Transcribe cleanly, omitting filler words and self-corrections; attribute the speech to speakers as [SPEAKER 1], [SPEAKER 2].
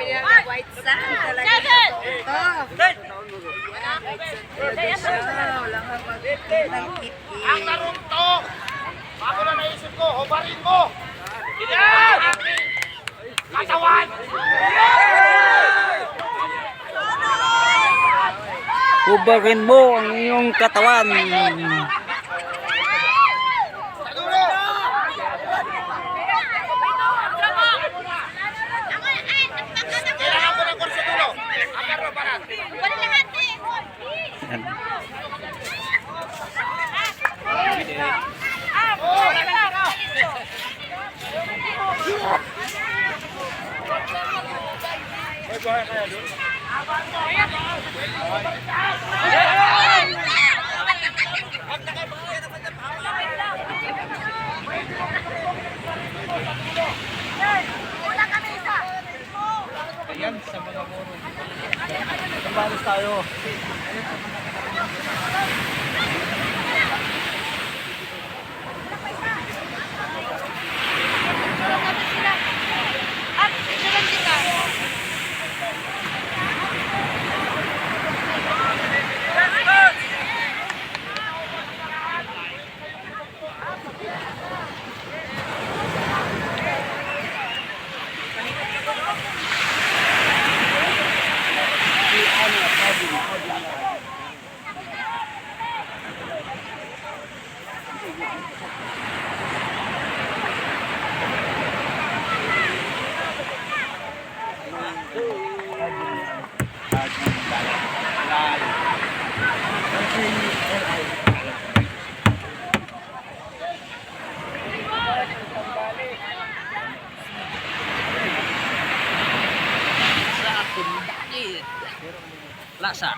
[SPEAKER 1] sabi nila na white sand talaga ito. Talaga siya. Wala nga ng kit-kit.
[SPEAKER 2] Ang tarong to! Bago na naisip ko, hubarin mo! Yan! Katawan!
[SPEAKER 3] Hubarin mo ang iyong katawan.
[SPEAKER 2] Kailangan ko ng kurso dulo. Agarro, barat.
[SPEAKER 3] Yan.
[SPEAKER 2] Ayan, sa mga muro. Tambalos tayo.
[SPEAKER 3] Lasa.